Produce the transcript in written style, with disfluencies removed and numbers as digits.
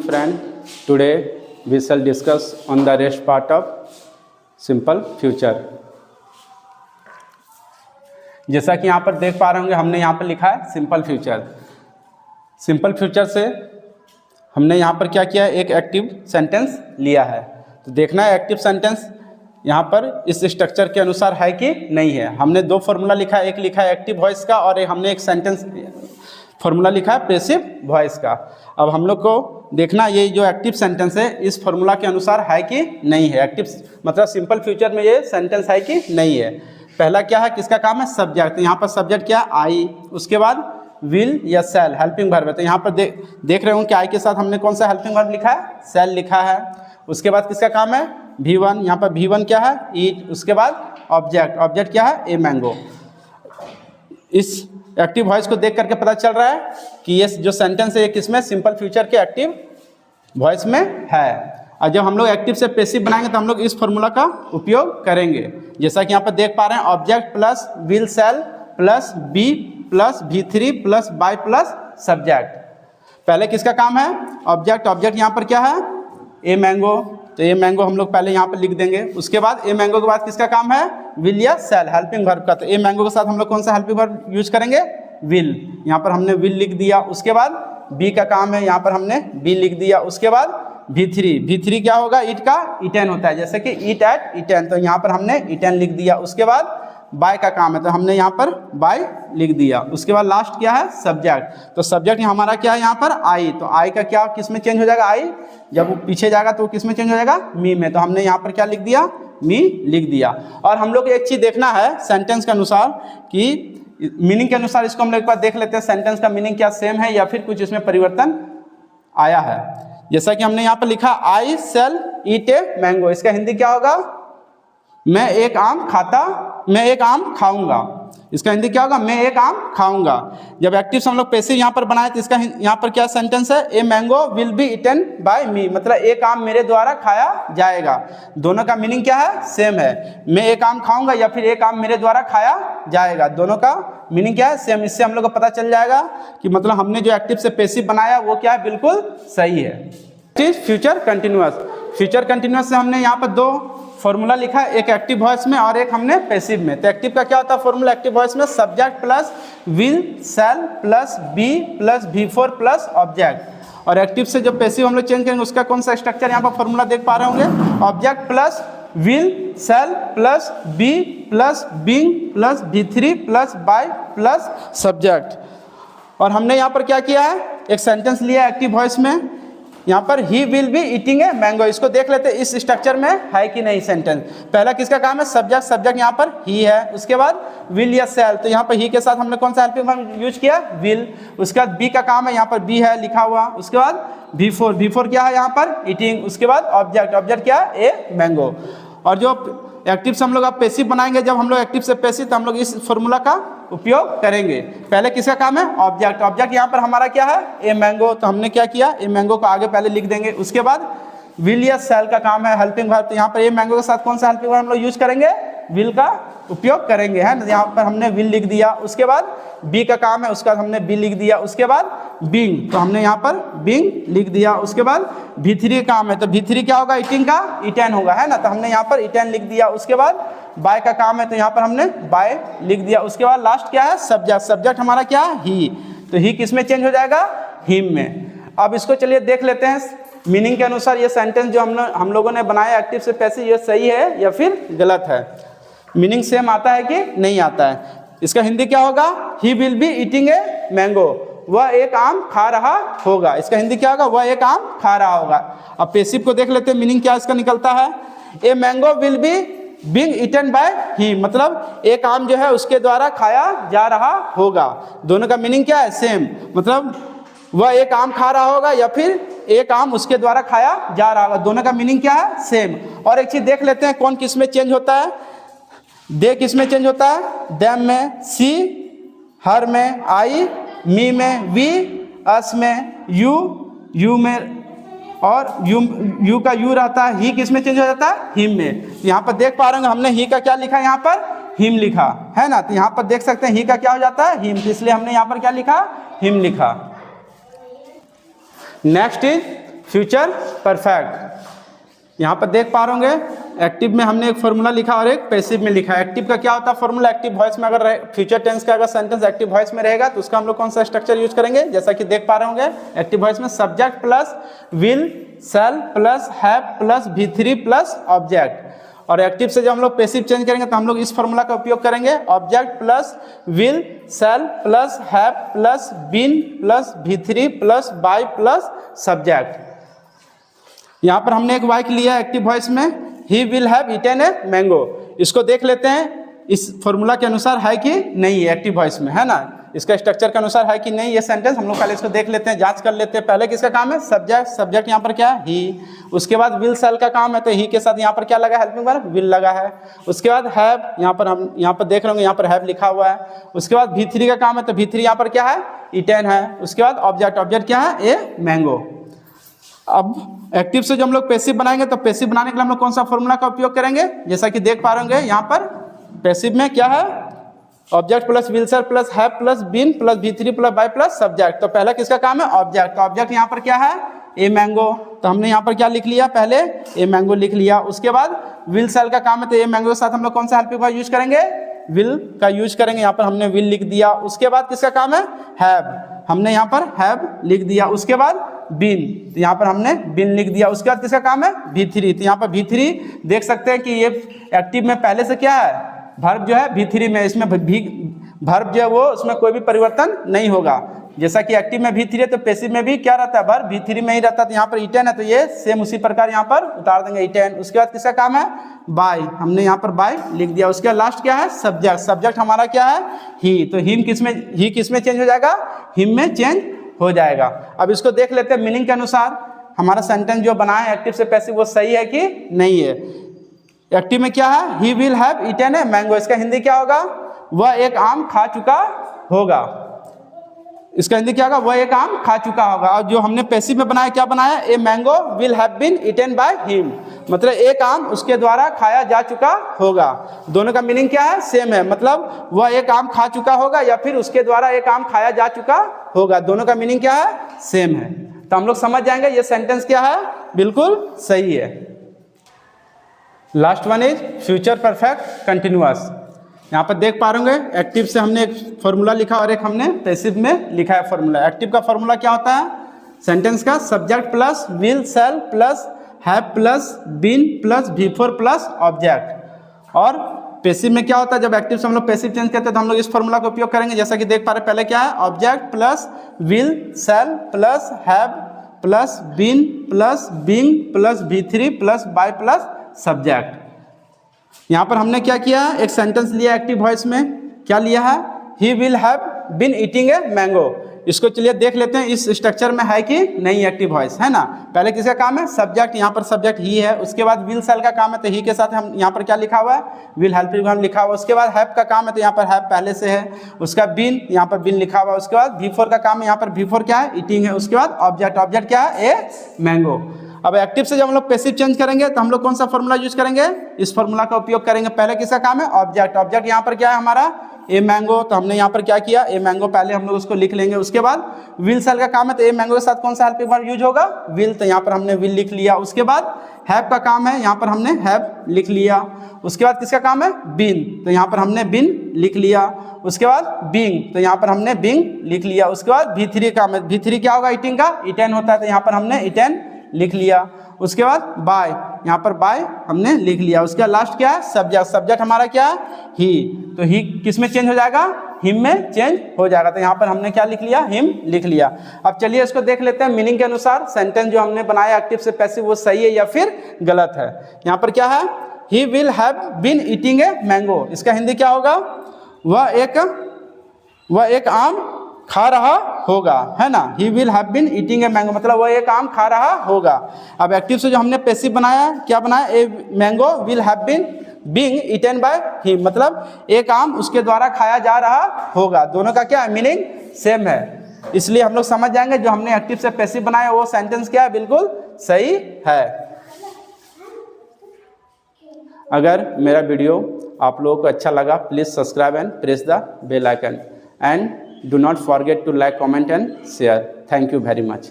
friend. Today we shall discuss on the rest part of simple future. जैसा कि यहाँ पर देख पा रहे होंगे हमने यहाँ पर लिखा है सिंपल फ्यूचर। सिंपल फ्यूचर से हमने यहाँ पर क्या किया है, एक एक्टिव सेंटेंस लिया है। तो देखना है एक्टिव सेंटेंस यहाँ पर इस स्ट्रक्चर के अनुसार है कि नहीं है। हमने दो फॉर्मूला लिखा है, एक लिखा है एक्टिव वॉइस का और हमने एक सेंटेंस फॉर्मूला लिखा है पैसिव वॉइस का। अब हम लोग को देखना ये जो एक्टिव सेंटेंस है इस फॉर्मूला के अनुसार है कि नहीं है। एक्टिव मतलब सिंपल फ्यूचर में ये सेंटेंस है कि नहीं है। पहला क्या है, किसका काम है, सब्जेक्ट। तो यहाँ पर सब्जेक्ट क्या है, आई। उसके बाद विल या सेल हेल्पिंग वर्ब है। तो यहाँ पर देख रहे हो कि आई के साथ हमने कौन सा हेल्पिंग वर्ब लिखा है, सेल लिखा है। उसके बाद किसका काम है, V1। यहाँ पर V1 क्या है, ईट। उसके बाद ऑब्जेक्ट, ऑब्जेक्ट क्या है, ए मैंगो। इस एक्टिव वॉइस को देख करके पता चल रहा है कि ये जो सेंटेंस है ये किसमें, सिंपल फ्यूचर के एक्टिव वॉइस में है। और जब हम लोग एक्टिव से पैसिव बनाएंगे तो हम लोग इस फॉर्मूला का उपयोग करेंगे। जैसा कि यहाँ पर देख पा रहे हैं, object plus will shall plus be plus V3 plus by plus subject. पहले किसका काम है, ऑब्जेक्ट। ऑब्जेक्ट यहाँ पर क्या है, ए मैंगो। तो ए मैंगो हम लोग पहले यहाँ पर लिख देंगे। उसके बाद ए मैंगो के बाद किसका काम है, विल या सेल हेल्पिंग वर्ब का। तो ए मैंगो के साथ हम लोग कौन सा हेल्पिंग वर्ब यूज करेंगे, विल। यहाँ पर हमने विल लिख दिया। उसके बाद बी का काम है, यहाँ पर हमने बी लिख दिया। उसके बाद V3 क्या होगा, ईट का ईटेन होता है, जैसे कि ईट एट ईटेन। तो यहाँ पर हमने ईटेन लिख दिया। उसके बाद बाय का काम है तो हमने यहाँ पर बाय लिख दिया। उसके बाद लास्ट क्या है, सब्जेक्ट। तो सब्जेक्ट हमारा क्या है यहाँ पर, आई। तो आई का क्या किस में चेंज हो जाएगा, आई जब वो पीछे जाएगा तो किस में चेंज हो जाएगा, मी में। तो हमने यहाँ पर क्या लिख दिया, मी लिख दिया। और हम लोग एक चीज़ देखना है सेंटेंस के अनुसार कि मीनिंग के अनुसार इसको हम लोग एक बार देख लेते हैं सेंटेंस का मीनिंग क्या सेम है या फिर कुछ इसमें परिवर्तन आया है। जैसा कि हमने यहाँ पर लिखा, आई सेल ईट ए मैंगो। इसका हिंदी क्या होगा, मैं एक आम खाऊंगा। इसका हिंदी क्या होगा, मैं एक आम खाऊंगा। जब एक्टिव से हम लोग पैसिव यहाँ पर बनाए तो इसका यहाँ पर क्या सेंटेंस है, a mango will be eaten by me. मतलब एक आम मेरे द्वारा खाया जाएगा। दोनों का मीनिंग क्या है, सेम है। मैं एक आम खाऊंगा या फिर एक आम मेरे द्वारा खाया जाएगा, दोनों का मीनिंग क्या है, सेम। इससे हम लोग को पता चल जाएगा कि मतलब हमने जो एक्टिव से पैसिव बनाया वो क्या है, बिल्कुल सही है। Future continuous. फ्यूचर कंटिन्यूअस से हमने यहाँ पर दो फॉर्मूला लिखा है, एक एक्टिव वॉइस में और एक हमने पैसिव में। तो एक्टिव का क्या होता है फॉर्मूला, एक्टिव वॉइस में subject plus will shall plus be plus V4 plus object. और एक्टिव से जो पैसिव हम लोग चेंज करेंगे उसका कौन सा स्ट्रक्चर यहाँ पर फॉर्मूला देख पा रहे होंगे, object plus will shall plus be plus being plus V3 plus by plus subject. और हमने यहाँ पर क्या किया है, एक सेंटेंस लिया एक्टिव वॉइस में। यहाँ पर he will be eating a mango. इसको देख लेते हैं इस स्ट्रक्चर में है कि नहीं सेंटेंस। पहला किसका काम है, सब्जेक्ट। सब्जेक्ट यहाँ पर ही है। उसके बाद विल या सेल। तो यहाँ पर ही के साथ हमने कौन सा हेल्पिंग वर्ब यूज किया, विल। उसके बाद बी का काम है, यहाँ पर बी है लिखा हुआ। उसके बाद V4 क्या है यहाँ पर, ईटिंग। उसके बाद ऑब्जेक्ट, ऑब्जेक्ट क्या है, ए मैंगो। और जो एक्टिव से हम लोग अब पैसिव बनाएंगे, जब हम लोग एक्टिव से पैसिव तो हम लोग इस फॉर्मूला का उपयोग करेंगे। पहले किसका काम है, ऑब्जेक्ट। ऑब्जेक्ट यहाँ पर हमारा क्या है, ए मैंगो। तो हमने क्या किया, ए मैंगो को आगे पहले लिख देंगे। उसके बाद विल या सेल का काम है हेल्पिंग वर्ब। तो यहाँ पर ए मैंगो के साथ कौन सा हेल्पिंग वर्ब हम लोग यूज करेंगे, विल का उपयोग करेंगे, है ना। यहाँ पर हमने विल लिख दिया। उसके बाद बी का काम है, उसका हमने बी लिख दिया। उसके बाद बिंग, तो हमने यहाँ पर बिंग लिख दिया। उसके बाद V3 काम है, तो V3 क्या होगा, ईटिंग का ईटेन होगा, है ना। तो हमने यहाँ पर ईटेन लिख दिया। उसके बाद बाय का काम है, तो यहाँ पर हमने बाय लिख दिया। उसके बाद लास्ट क्या है, सब्जेक्ट। सब्जेक्ट हमारा क्या है, ही। तो ही किस में चेंज हो जाएगा, हिम में। अब इसको चलिए देख लेते हैं मीनिंग के अनुसार ये सेंटेंस जो हम लोगों ने बनाया एक्टिव से पैसिव, ये सही है या फिर गलत है। मीनिंग सेम आता है कि नहीं आता है। इसका हिंदी क्या होगा, he will be eating a mango. वह एक आम खा रहा होगा। इसका हिंदी क्या होगा, वह एक आम खा रहा होगा। अब पैसिव को देख लेते हैं, मीनिंग क्या इसका निकलता है, a mango will be being eaten by he. मतलब एक आम जो है उसके द्वारा खाया जा रहा होगा। दोनों का मीनिंग क्या है, सेम। मतलब वह एक आम खा रहा होगा या फिर एक आम उसके द्वारा खाया जा रहा होगा। दोनों का मीनिंग क्या है, सेम। और एक चीज देख लेते हैं कौन किस में चेंज होता है। दे किस में चेंज होता है, देम में, सी हर में, आई मी में, वी अस में, यू में, और यू का यू रहता है। ही किस में चेंज हो जाता है, हिम में। यहाँ पर देख पा रहे हैं हमने ही का क्या लिखा है, यहाँ पर हिम लिखा है ना। तो यहाँ पर देख सकते हैं ही का क्या हो जाता है, हिम। इसलिए हमने यहाँ पर क्या लिखा, हिम लिखा। Next is future perfect. यहाँ पर देख पा रहे होंगे एक्टिव में हमने एक फॉर्मूला लिखा और एक पैसिव में लिखा। एक्टिव का क्या होता है फॉर्मूला, एक्टिव वॉइस में अगर फ्यूचर टेंस का अगर सेंटेंस एक्टिव वॉइस में रहेगा तो उसका हम लोग कौन सा स्ट्रक्चर यूज करेंगे, जैसा कि देख पा रहे होंगे एक्टिव वॉइस में subject plus will shall plus have plus V3 plus object. और एक्टिव से जब हम लोग पैसिव चेंज करेंगे तो हम लोग इस फॉर्मूला का उपयोग करेंगे, object plus will shall plus have plus been plus V3 plus by plus subject. यहाँ पर हमने एक वाक्य लिया एक्टिव वॉइस में, he will have eaten a mango. इसको देख लेते हैं इस फॉर्मूला के अनुसार है कि नहीं है एक्टिव वॉइस में, है ना, इसका स्ट्रक्चर के अनुसार है कि नहीं ये सेंटेंस। हम लोग पहले इसको देख लेते हैं, जांच कर लेते हैं। पहले किसका काम है, सब्जेक्ट, सब्जेक्ट यहाँ पर क्या है ही। उसके बाद विल शैल का काम है तो ही के साथ यहाँ पर क्या लगा, हेल्पिंग वर्ब विल लगा है। उसके बाद हैव, यहाँ पर हम यहाँ पर देख रहे होंगे यहाँ पर हैव लिखा हुआ है। उसके बाद V3 का काम है तो V3 यहाँ पर क्या है, ईटन है। उसके बाद ऑब्जेक्ट, ऑब्जेक्ट क्या है, ए मैंगो। अब एक्टिव से जो हम लोग पैसिव बनाएंगे तो पैसिव बनाने के लिए हम लोग कौन सा फॉर्मूला का उपयोग करेंगे, जैसा कि देख पा रहे होंगे यहाँ पर पैसिव में क्या है, object plus will shall plus have plus been plus V3 plus by plus subject. तो पहला किसका काम है, ऑब्जेक्ट। तो ऑब्जेक्ट यहाँ पर क्या है, ए मैंगो। तो हमने यहाँ पर क्या लिख लिया, पहले ए मैंगो लिख लिया। उसके बाद विल शैल का काम है तो ए मैंगो के साथ हम लोग कौन सा हेल्पिंग वर्ब यूज करेंगे, विल का यूज करेंगे। यहाँ पर हमने विल लिख दिया। उसके बाद किसका काम है, हैव, हमने यहाँ पर हैव लिख दिया। उसके बाद बीन, तो यहाँ पर हमने बीन लिख दिया। उसके बाद किसका काम है, V3। तो यहाँ पर V3 देख सकते हैं कि ये एक्टिव में पहले से क्या है, वर्ब जो है V3 में, इसमें वर्ब जो है वो उसमें कोई भी परिवर्तन नहीं होगा। जैसा कि एक्टिव में V3 है तो पैसिव में भी क्या रहता है, वर्ब V3 में ही रहता है। तो यहाँ पर ईटन है तो ये सेम उसी प्रकार यहाँ पर उतार देंगे ईटन। उसके बाद किसका काम है, बाय, हमने यहाँ पर बाय लिख दिया। उसके बाद लास्ट क्या है, सब्जेक्ट। सब्जेक्ट हमारा क्या है, ही। तो ही किसमें चेंज हो जाएगा, हिम में चेंज हो जाएगा। अब इसको देख लेते हैं मीनिंग के अनुसार हमारा सेंटेंस जो बना है एक्टिव से पैसिव वो सही है कि नहीं है। एक्टिव में क्या है, he will have eaten a mango. इसका हिंदी क्या होगा, वह एक आम खा चुका होगा। इसका हिंदी क्या होगा, वह एक आम खा चुका होगा। और जो हमने पैसिव में बनाया क्या बनाया, a mango will have been eaten by him, मतलब एक आम उसके द्वारा खाया जा चुका होगा। दोनों का मीनिंग क्या है, सेम है, मतलब वह एक आम खा चुका होगा या फिर उसके द्वारा एक आम खाया जा चुका होगा। दोनों का मीनिंग क्या है, सेम है। तो हम लोग समझ जाएंगे ये सेंटेंस क्या है, बिल्कुल सही है। Last one is future perfect continuous. यहाँ पर देख पा रहे होंगे एक्टिव से हमने एक फॉर्मूला लिखा और एक हमने पैसिव में लिखा है फॉर्मूला। एक्टिव का फॉर्मूला क्या होता है, सेंटेंस का subject plus will shall plus have plus been plus V4 plus object. और पैसिव में क्या होता है, जब एक्टिव से हम लोग पैसिव चेंज करते हैं तो हम लोग इस फॉर्मूला का उपयोग करेंगे। जैसा कि देख पा रहे हैं पहले क्या है, object plus will shall plus have plus been plus being plus V3 plus by plus subject. यहाँ पर हमने क्या किया, एक सेंटेंस लिया एक्टिव वॉइस में, क्या लिया है, he will have been eating a mango. इसको चलिए देख लेते हैं इस स्ट्रक्चर में है कि नहीं एक्टिव वॉइस, है ना। पहले किसका काम है, सब्जेक्ट, यहाँ पर सब्जेक्ट ही है। उसके बाद विल शैल का काम है तो ही के साथ हम यहाँ पर क्या लिखा हुआ है, विल हेल्पिंग वर्ब लिखा हुआ। उसके बाद हैव का काम है तो यहाँ पर हैव पहले से है। उसका बीन, यहाँ पर बीन लिखा हुआ। उसके बाद V4 का काम है, यहाँ पर V4 क्या है, ईटिंग है। उसके बाद ऑब्जेक्ट, ऑब्जेक्ट क्या है, ए मैंगो। अब एक्टिव से जब हम लोग पैसिव चेंज करेंगे तो हम लोग कौन सा फॉर्मूला यूज करेंगे, इस फॉर्मूला का उपयोग करेंगे। पहले किसका काम है, ऑब्जेक्ट, ऑब्जेक्ट यहाँ पर क्या है हमारा, ए मैंगो। तो हमने यहाँ पर क्या किया, ए मैंगो पहले हम लोग उसको लिख लेंगे। उसके बाद विल शैल का काम है तो ए मैंगो के साथ कौन सा हेल्पिंग वर्ब यूज होगा, विल। तो यहाँ पर हमने विल लिख लिया। उसके बाद हैव का काम है, यहाँ पर हमने हैव लिख लिया। उसके बाद किसका काम है, बीन, तो यहाँ पर हमने बीन लिख लिया। उसके बाद बीइंग, तो यहाँ पर हमने बीइंग लिख लिया। उसके बाद V3 का काम है, V3 क्या होगा, ईटिंग का, ईटन होता है तो यहाँ पर हमने ईटन लिख लिया। उसके बाद बाय, यहाँ पर बाय हमने लिख लिया। उसके बाद लास्ट क्या है, सब्जेक्ट, सब्जेक्ट हमारा क्या है, ही। तो ही किस में चेंज हो जाएगा, हिम में चेंज हो जाएगा। तो यहाँ पर हमने क्या लिख लिया, हिम लिख लिया। अब चलिए इसको देख लेते हैं मीनिंग के अनुसार सेंटेंस जो हमने बनाया एक्टिव से पैसिव वो सही है या फिर गलत है। यहाँ पर क्या है, he will have been eating a mango. इसका हिंदी क्या होगा, वह एक आम खा रहा होगा, है ना। He will have been eating a mango, मतलब वह एक आम खा रहा होगा। अब एक्टिव से जो हमने पैसिव बनाया, क्या बनाया, a mango will have been being eaten by him, मतलब एक आम उसके द्वारा खाया जा रहा होगा। दोनों का क्या मीनिंग सेम है, इसलिए हम लोग समझ जाएंगे जो हमने एक्टिव से पैसिव बनाया वो सेंटेंस क्या है, बिल्कुल सही है। अगर मेरा वीडियो आप लोगों को अच्छा लगा, please subscribe and press the bell icon and do not forget to like, comment and share. Thank you very much.